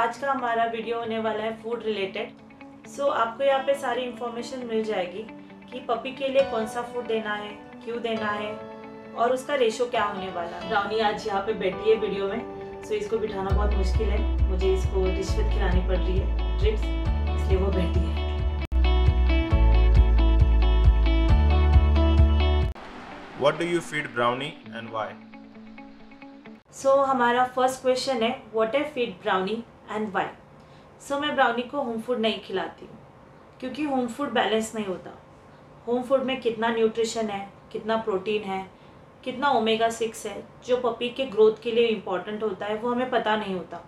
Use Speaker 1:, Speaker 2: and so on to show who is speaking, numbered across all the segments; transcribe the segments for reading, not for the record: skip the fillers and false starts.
Speaker 1: आज का हमारा वीडियो होने वाला है फूड रिलेटेड। आपको यहाँ पे सारी इन्फॉर्मेशन मिल जाएगी कि पपी के लिए कौन सा फूड देना है, क्यों देना है और उसका रेशो क्या होने वाला है। ब्राउनी आज यहाँ पे बैठी है वीडियो में, इसको बिठाना बहुत मुश्किल है, मुझे इसको रिश्वत खिलानी पड़ रही है, ट्रिप्स, इसलिए वो बैठी है।
Speaker 2: What do you feed Brownie and why?
Speaker 1: हमारा फर्स्ट क्वेश्चन है what I feed brownie and why. मैं ब्राउनी को होम फूड नहीं खिलाती हूँ क्योंकि होम फूड बैलेंस नहीं होता। होम फूड में कितना न्यूट्रिशन है, कितना प्रोटीन है, कितना ओमेगा 6 है, जो पपी के ग्रोथ के लिए इम्पॉर्टेंट होता है, वो हमें पता नहीं होता।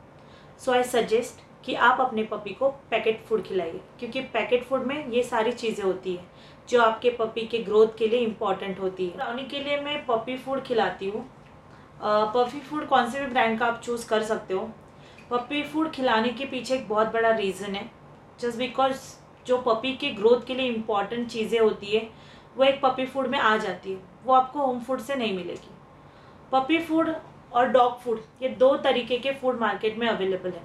Speaker 1: आई सजेस्ट कि आप अपने पपी को पैकेट फूड खिलाइए क्योंकि पैकेट फूड में ये सारी चीज़ें होती है जो आपके पपी के ग्रोथ के लिए इम्पॉर्टेंट होती है। ब्राउनी के लिए मैं पपी फूड खिलाती हूँ। पपी फूड कौन से भी ब्रांड का आप चूज़ कर सकते हो। पपी फूड खिलाने के पीछे एक बहुत बड़ा रीज़न है, जस्ट बिकॉज जो पपी के ग्रोथ के लिए इम्पॉर्टेंट चीज़ें होती है वो एक पपी फूड में आ जाती है, वो आपको होम फूड से नहीं मिलेगी। पपी फूड और डॉग फूड ये दो तरीके के फूड मार्केट में अवेलेबल है।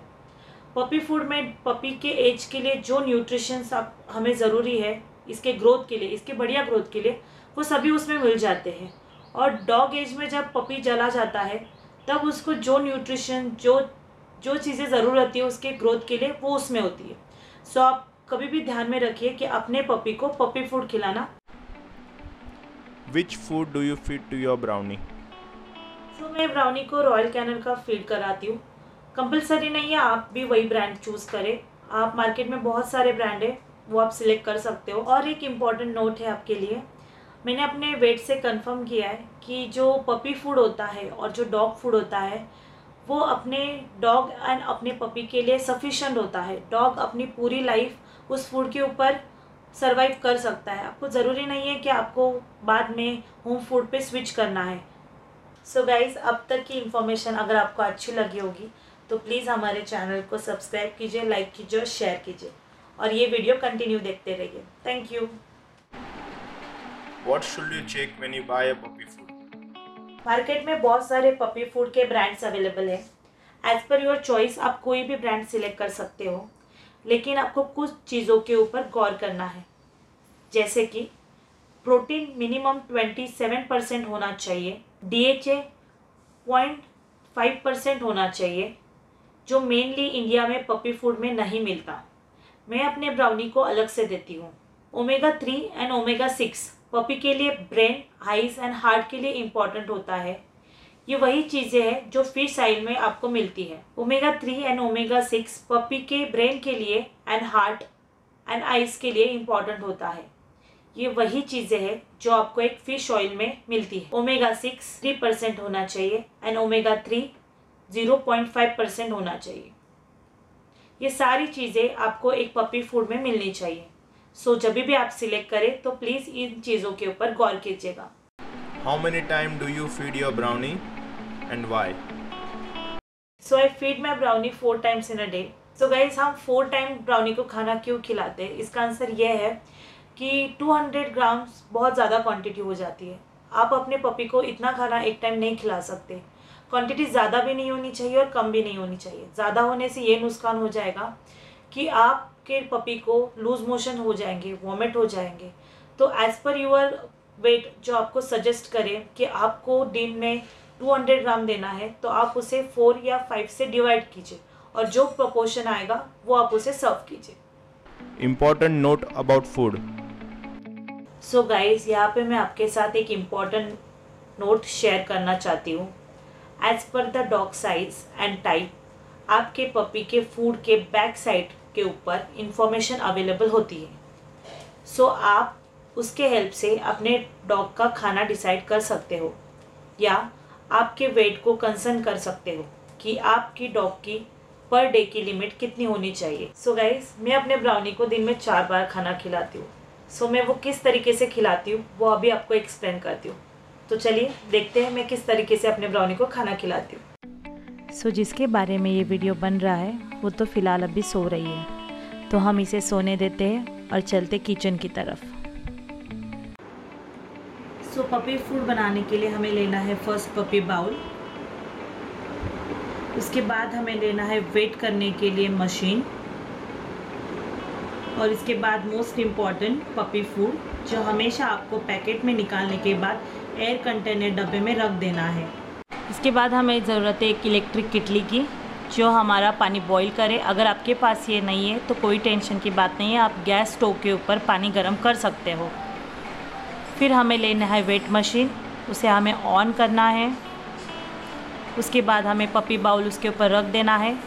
Speaker 1: पपी फूड में पपी के एज के लिए जो न्यूट्रिशंस आप हमें ज़रूरी है इसके ग्रोथ के लिए, इसके बढ़िया ग्रोथ के लिए, वो सभी उसमें मिल जाते हैं। और डॉग एज में जब पपी चला जाता है तब उसको जो न्यूट्रिशन जो चीज़ें ज़रूरत होती है उसके ग्रोथ के लिए वो उसमें होती है। आप कभी भी ध्यान में रखिए कि अपने पपी को पपी फूड खिलाना।
Speaker 2: Which food do you feed to your Brownie?
Speaker 1: मैं ब्राउनी को रॉयल कैनल का फीड कराती हूँ। कंपलसरी नहीं है आप भी वही ब्रांड चूज़ करें, आप मार्केट में बहुत सारे ब्रांड है, वो आप सिलेक्ट कर सकते हो। और एक इम्पॉर्टेंट नोट है आपके लिए, मैंने अपने वेट से कंफर्म किया है कि जो पपी फूड होता है और जो डॉग फूड होता है वो अपने डॉग एंड अपने पपी के लिए सफिशेंट होता है। डॉग अपनी पूरी लाइफ उस फूड के ऊपर सर्वाइव कर सकता है। आपको ज़रूरी नहीं है कि आपको बाद में होम फूड पे स्विच करना है। गाइज़, अब तक की इन्फॉर्मेशन अगर आपको अच्छी लगी होगी तो प्लीज़ हमारे चैनल को सब्सक्राइब कीजिए, लाइक कीजिए और शेयर कीजिए और ये वीडियो कंटिन्यू देखते रहिए। Thank you.
Speaker 2: What should you check when you buy a puppy food?
Speaker 1: Market में बहुत सारे पपी फूड के ब्रांड्स अवेलेबल है। एज पर योर चॉइस आप कोई भी ब्रांड सिलेक्ट कर सकते हो, लेकिन आपको कुछ चीज़ों के ऊपर गौर करना है, जैसे कि प्रोटीन मिनिमम 27% होना चाहिए, DHA 0.5% होना चाहिए, जो मेनली इंडिया में पपी फूड में नहीं मिलता। मैं अपने ब्राउनी को अलग से देती हूँ। ओमेगा 3 एंड ओमेगा 6 पपी के लिए ब्रेन, आइज एंड हार्ट के लिए इम्पॉर्टेंट होता है। ये वही चीज़ें हैं जो फिश ऑयल में आपको मिलती है। ओमेगा 3 एंड ओमेगा 6 पपी के ब्रेन के लिए एंड हार्ट एंड आइज के लिए इम्पॉर्टेंट होता है। ये वही चीज़ें हैं जो आपको एक फिश ऑयल में मिलती है। ओमेगा 6 3% होना चाहिए एंड ओमेगा 3 0.5% होना चाहिए। ये सारी चीज़ें आपको एक पपी फूड में मिलनी चाहिए। जब भी आप सिलेक्ट करें तो प्लीज़ इन चीज़ों के ऊपर गौर कीजिएगा।
Speaker 2: How many times do you feed your Brownie and why?
Speaker 1: I feed my brownie 4 times in a day. Guys, हम 4 टाइम ब्राउनी को खाना क्यों खिलाते हैं, इसका आंसर ये है कि 200 ग्राम्स बहुत ज़्यादा क्वांटिटी हो जाती है। आप अपने पपी को इतना खाना एक टाइम नहीं खिला सकते। क्वांटिटी ज़्यादा भी नहीं होनी चाहिए और कम भी नहीं होनी चाहिए। ज़्यादा होने से ये नुकसान हो जाएगा कि आपके पपी को लूज मोशन हो जाएंगे, वॉमिट हो जाएंगे। तो एज़ पर यूअर वेट जो आपको सजेस्ट करें कि आपको दिन में 200 ग्राम देना है, तो आप उसे 4 या 5 से डिवाइड कीजिए और जो प्रोपोर्शन आएगा वो आप उसे सर्व कीजिए।
Speaker 2: Important note about food.
Speaker 1: Guys, यहाँ पे मैं आपके साथ एक इम्पॉर्टेंट नोट शेयर करना चाहती हूँ। As per the dog size and type आपके पपी के फूड के बैक साइड के ऊपर इंफॉर्मेशन अवेलेबल होती है। आप उसके हेल्प से अपने डॉग का खाना डिसाइड कर सकते हो या आपके वेट को कंसर्न कर सकते हो कि आपकी डॉग की पर डे की लिमिट कितनी होनी चाहिए। गाइस, मैं अपने ब्राउनी को दिन में 4 बार खाना खिलाती हूँ। मैं वो किस तरीके से खिलाती हूँ वो अभी आपको एक्सप्लेन करती हूँ। तो चलिए देखते हैं मैं किस तरीके से अपने ब्राउनी को खाना खिलाती हूँ। जिसके बारे में ये वीडियो बन रहा है वो तो फ़िलहाल अभी सो रही है, तो हम इसे सोने देते हैं और चलते किचन की तरफ। पपी फूड बनाने के लिए हमें लेना है फर्स्ट पपी बाउल। उसके बाद हमें लेना है वेट करने के लिए मशीन, और इसके बाद मोस्ट इम्पॉर्टेंट पपी फूड, जो हमेशा आपको पैकेट में निकालने के बाद एयर कंटेनर डब्बे में रख देना है। इसके बाद हमें ज़रूरत है एक इलेक्ट्रिक केटली की, जो हमारा पानी बॉईल करे। अगर आपके पास ये नहीं है तो कोई टेंशन की बात नहीं है, आप गैस स्टोव के ऊपर पानी गर्म कर सकते हो। फिर हमें लेना है वेट मशीन, उसे हमें ऑन करना है। उसके बाद हमें पपी बाउल उसके ऊपर रख देना है।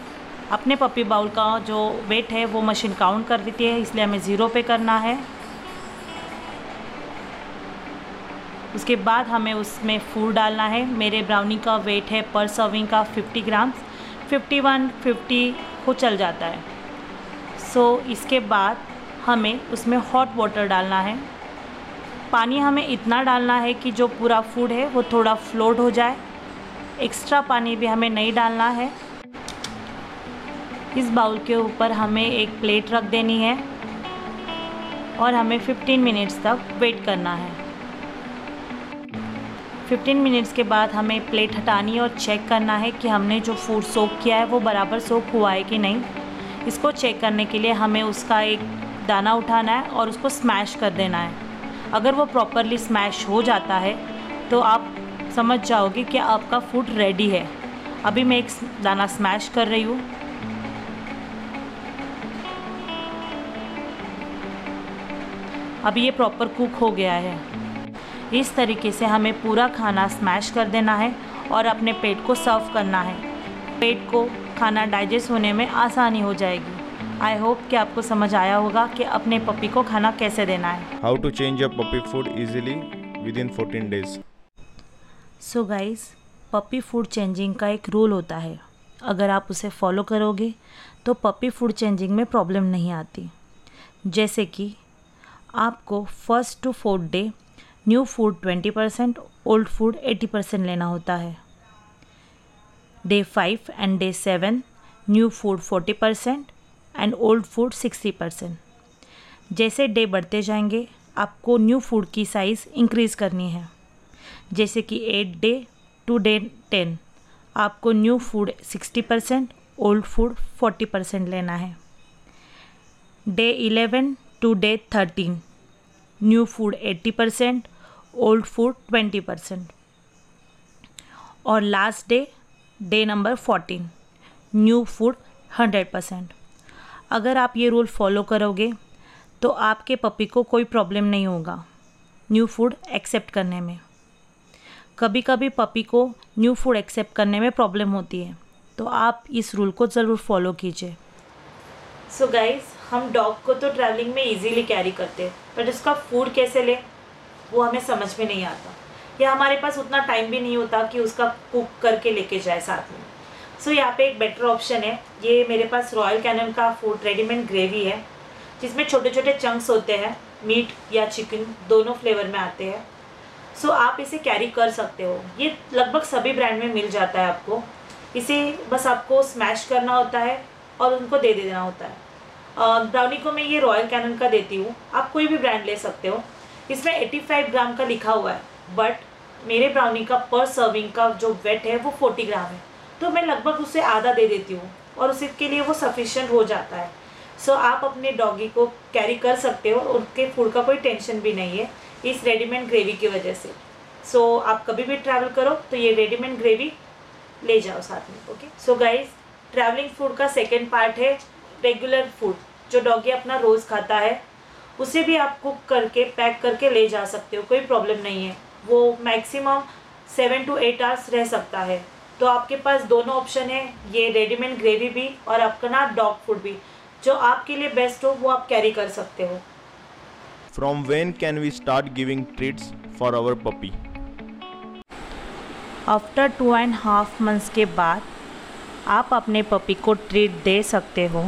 Speaker 1: अपने पपी बाउल का जो वेट है वो मशीन काउंट कर देती है, इसलिए हमें 0 पे करना है। उसके बाद हमें उसमें फूड डालना है। मेरे ब्राउनी का वेट है पर सर्विंग का 50 ग्राम, 51-50 हो चल जाता है। इसके बाद हमें उसमें हॉट वाटर डालना है। पानी हमें इतना डालना है कि जो पूरा फूड है वो थोड़ा फ्लोट हो जाए, एक्स्ट्रा पानी भी हमें नहीं डालना है। इस बाउल के ऊपर हमें एक प्लेट रख देनी है और हमें 15 मिनट्स तक वेट करना है। 15 मिनट्स के बाद हमें प्लेट हटानी है और चेक करना है कि हमने जो फूड सोक किया है वो बराबर सोक हुआ है कि नहीं। इसको चेक करने के लिए हमें उसका एक दाना उठाना है और उसको स्मैश कर देना है। अगर वो प्रॉपरली स्मैश हो जाता है तो आप समझ जाओगे कि आपका फूड रेडी है। अभी मैं एक दाना स्मैश कर रही हूँ। अभी ये प्रॉपर कुक हो गया है। इस तरीके से हमें पूरा खाना स्मैश कर देना है और अपने पेट को सर्व करना है। पेट को खाना डाइजेस्ट होने में आसानी हो जाएगी। आई होप कि आपको समझ आया होगा कि अपने पपी को खाना कैसे देना है।
Speaker 2: How to change a puppy food easily within 14 days?
Speaker 1: So guys, puppy food changing का एक रूल होता है। अगर आप उसे फॉलो करोगे तो पपी फूड चेंजिंग में प्रॉब्लम नहीं आती। जैसे कि आपको 1st to 4th day new food 20%, old food 80% लेना होता है। Day 5 and day 7 new food 40% and old food 60%। जैसे डे बढ़ते जाएंगे आपको न्यू फूड की साइज़ इंक्रीज़ करनी है। जैसे कि 8 डे टू डे 10 आपको न्यू फूड 60%, ओल्ड फूड 40% लेना है। Day 11 to day 13 new food 80%, old food 20%। और last day number 14 new food 100%। अगर आप ये रूल फॉलो करोगे तो आपके पपी को कोई प्रॉब्लम नहीं होगा न्यू फूड एक्सेप्ट करने में। कभी कभी पपी को न्यू फूड एक्सेप्ट करने में प्रॉब्लम होती है, तो आप इस रूल को ज़रूर फॉलो कीजिए। सो गाइस, हम डॉग को तो ट्रैवलिंग में इजीली कैरी करते हैं, बट उसका फूड कैसे ले वो हमें समझ में नहीं आता, या हमारे पास उतना टाइम भी नहीं होता कि उसका कुक करके लेके जाए साथ में। सो यहाँ पे एक बेटर ऑप्शन है। ये मेरे पास रॉयल कैनन का फूड रेडीमेड ग्रेवी है, जिसमें छोटे छोटे चंक्स होते हैं, मीट या चिकन दोनों फ्लेवर में आते हैं। सो आप इसे कैरी कर सकते हो। ये लगभग सभी ब्रांड में मिल जाता है आपको। इसे बस आपको स्मैश करना होता है और उनको दे देना होता है। ब्राउनी को मैं ये रॉयल कैनन का देती हूँ, आप कोई भी ब्रांड ले सकते हो। इसमें 85 ग्राम का लिखा हुआ है, बट मेरे ब्राउनी का पर सर्विंग का जो वेट है वो 40 ग्राम है, तो मैं लगभग उसे आधा दे देती हूँ और उसके लिए वो सफिशिएंट हो जाता है। सो आप अपने डॉगी को कैरी कर सकते हो, उनके फूड का कोई टेंशन भी नहीं है इस रेडीमेड ग्रेवी की वजह से। सो आप कभी भी ट्रैवल करो तो ये रेडीमेड ग्रेवी ले जाओ साथ में। Okay, so guys, travelling food का सेकेंड पार्ट है रेगुलर फूड, जो डॉगी अपना रोज़ खाता है। उसे भी आप कुक करके पैक करके ले जा सकते हो, कोई प्रॉब्लम नहीं है। वो मैक्सिमम 7 to 8 आवर्स रह सकता है। तो आपके पास दोनों ऑप्शन है, ये रेडीमेड ग्रेवी भी और आपका ना डॉग फूड भी, जो आपके लिए बेस्ट हो वो आप कैरी कर सकते हो।
Speaker 2: From when can we start giving treats for our puppy?
Speaker 1: After 2.5 months के बाद आप अपने पपी को ट्रीट दे सकते हो,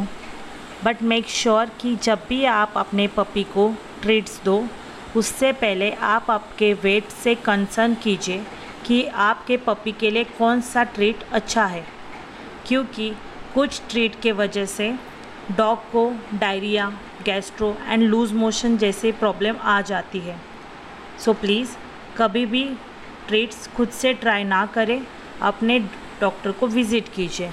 Speaker 1: बट मेक श्योर कि जब भी आप अपने पपी को ट्रीट्स दो उससे पहले आप आपके वेट से कंसर्न कीजिए कि आपके पपी के लिए कौन सा ट्रीट अच्छा है, क्योंकि कुछ ट्रीट के वजह से डॉग को diarrhoea, gastro and loose motion जैसे प्रॉब्लम आ जाती है। सो प्लीज़ कभी भी ट्रीट्स खुद से ट्राई ना करें, अपने डॉक्टर को विज़िट कीजिए।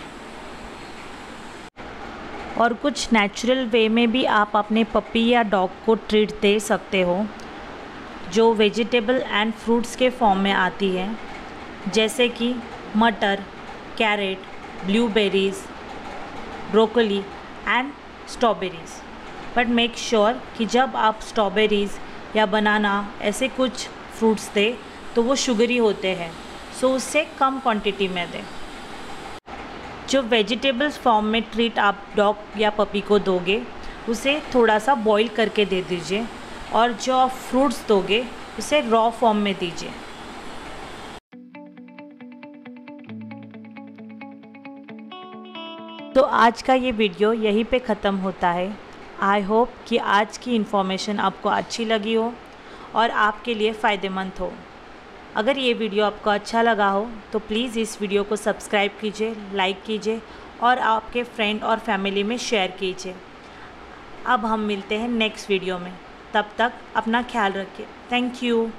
Speaker 1: और कुछ नेचुरल वे में भी आप अपने पपी या डॉग को ट्रीट दे सकते हो, जो वेजिटेबल एंड फ्रूट्स के फॉर्म में आती है, जैसे कि मटर, carrot, blueberries, broccoli and strawberries. But make sure कि जब आप स्ट्रॉबेरीज़ या बनाना ऐसे कुछ फ्रूट्स दें तो वो शुगरी होते हैं, सो उससे कम क्वांटिटी में दें। जो वेजिटेबल्स फॉर्म में ट्रीट आप डॉग या पपी को दोगे उसे थोड़ा सा बॉईल करके दे दीजिए, और जो आप फ्रूट्स दोगे उसे रॉ फॉर्म में दीजिए। तो आज का ये वीडियो यहीं पे ख़त्म होता है। आई होप कि आज की इन्फॉर्मेशन आपको अच्छी लगी हो और आपके लिए फ़ायदेमंद हो। अगर ये वीडियो आपको अच्छा लगा हो तो प्लीज़ इस वीडियो को सब्सक्राइब कीजिए, लाइक कीजिए और आपके फ्रेंड और फैमिली में शेयर कीजिए। अब हम मिलते हैं नेक्स्ट वीडियो में, तब तक अपना ख्याल रखिए। Thank you.